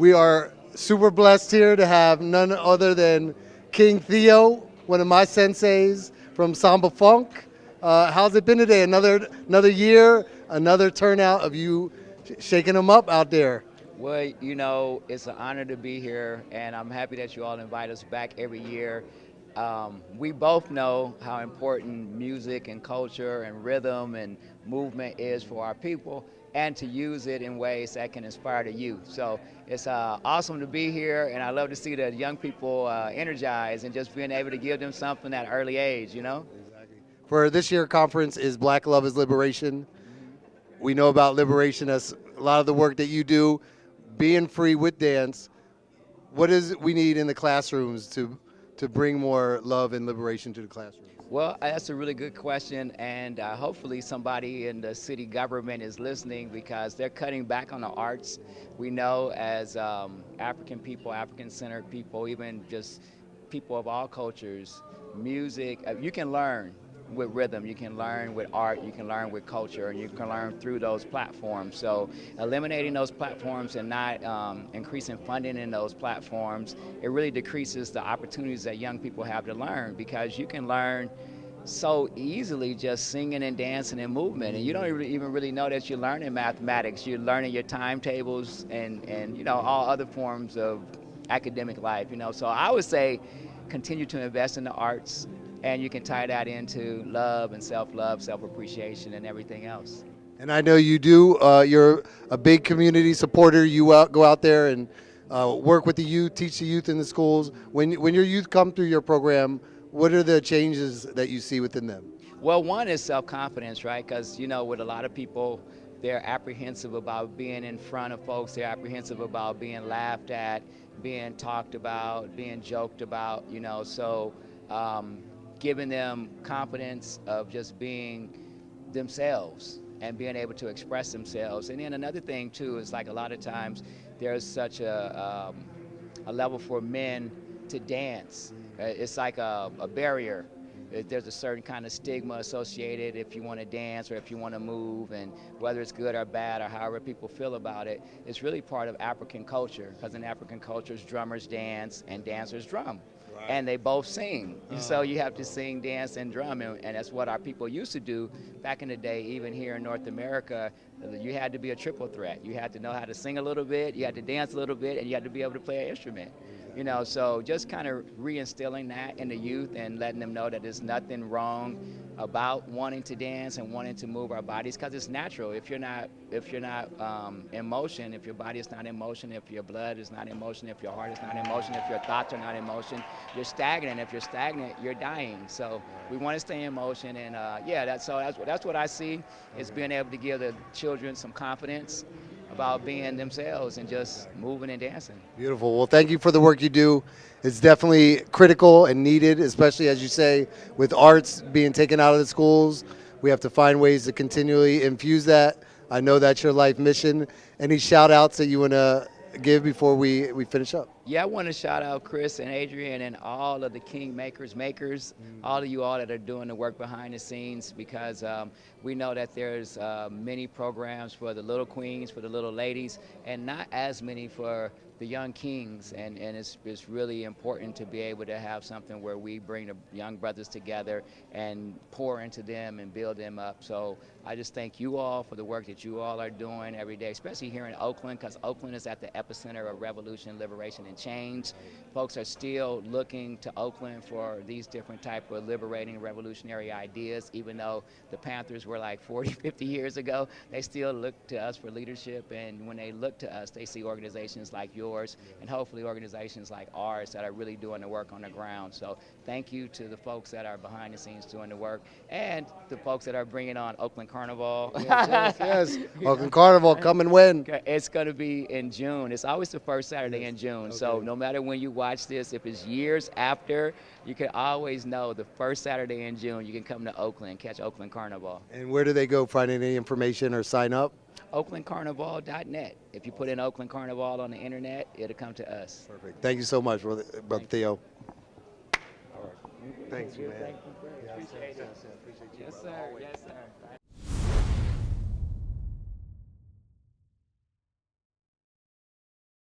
We are super blessed here to have none other than King Theo, one of my senseis from Samba Funk. How's it been today? Another year, another turnout of you shaking them up out there. Well, it's an honor to be here, and I'm happy that you all invite us back every year. We both know how important music and culture and rhythm and movement is for our people, and to use it in ways that can inspire the youth. So it's awesome to be here, and I love to see the young people energized and just being able to give them something at an early age. For this year conference is Black Love is Liberation. We know about liberation as a lot of the work that you do, being free with dance. What is it we need in the classrooms to bring more love and liberation to the classrooms? Well, that's a really good question, and hopefully somebody in the city government is listening because they're cutting back on the arts. We know as African people, African-centered people, even just people of all cultures, music, you can learn with rhythm, you can learn with art, you can learn with culture, and you can learn through those platforms. So eliminating those platforms and not increasing funding in those platforms, it really decreases the opportunities that young people have to learn because you can learn so easily just singing and dancing and movement, and you don't even really know that you're learning mathematics. You're learning your timetables and all other forms of academic life. So I would say continue to invest in the arts, and you can tie that into love and self-love, self-appreciation, and everything else. And I know you do. You're a big community supporter. Go out there and work with the youth, teach the youth in the schools. When your youth come through your program, what are the changes that you see within them? Well, one is self-confidence, right? Because with a lot of people, they're apprehensive about being in front of folks. They're apprehensive about being laughed at, being talked about, being joked about. So giving them confidence of just being themselves and being able to express themselves. And then another thing too is like a lot of times there's such a level for men to dance. It's like a barrier. There's a certain kind of stigma associated if you want to dance or if you want to move, and whether it's good or bad or however people feel about it, it's really part of African culture because in African cultures, drummers dance and dancers drum. And they both sing. So you have to sing, dance, and drum, and that's what our people used to do back in the day. Even here in North America, you had to be a triple threat. You had to know how to sing a little bit, you had to dance a little bit, and you had to be able to play an instrument. So just kind of reinstilling that in the youth and letting them know that there's nothing wrong about wanting to dance and wanting to move our bodies because it's natural. If you're not in motion, if your body is not in motion, if your blood is not in motion, if your heart is not in motion, if your thoughts are not in motion, you're stagnant. If you're stagnant, you're dying. So we want to stay in motion, and that's what I see is being able to give the children some confidence about being themselves and just moving and dancing. Beautiful. Well, thank you for the work you do. It's definitely critical and needed, especially as you say, with arts being taken out of the schools. We have to find ways to continually infuse that. I know that's your life mission. Any shout outs that you want to give before we finish up? Yeah, I want to shout out Chris and Adrian and all of the King makers, all of you all that are doing the work behind the scenes because we know that there's many programs for the little queens, for the little ladies, and not as many for the young kings. And it's really important to be able to have something where we bring the young brothers together and pour into them and build them up. So I just thank you all for the work that you all are doing every day, especially here in Oakland, because Oakland is at the epicenter of revolution, liberation, and change. Folks are still looking to Oakland for these different type of liberating, revolutionary ideas, even though the Panthers were like 40, 50 years ago. They still look to us for leadership, and when they look to us, they see organizations like yours and hopefully organizations like ours that are really doing the work on the ground. So thank you to the folks that are behind the scenes doing the work and the folks that are bringing on Oakland Carnival. Yes. Oakland Carnival, come and win. It's going to be in June. It's always the first Saturday in June. Okay. So no matter when you watch this, if it's years after, you can always know the first Saturday in June, you can come to Oakland, catch Oakland Carnival. And where do they go find any information or sign up? OaklandCarnival.net. If you put in Oakland Carnival on the internet, it'll come to us. Perfect. Thank you so much, Brother Theo. All right. Thanks, man. Thank you. Appreciate it. Yes, sir. Yes, sir.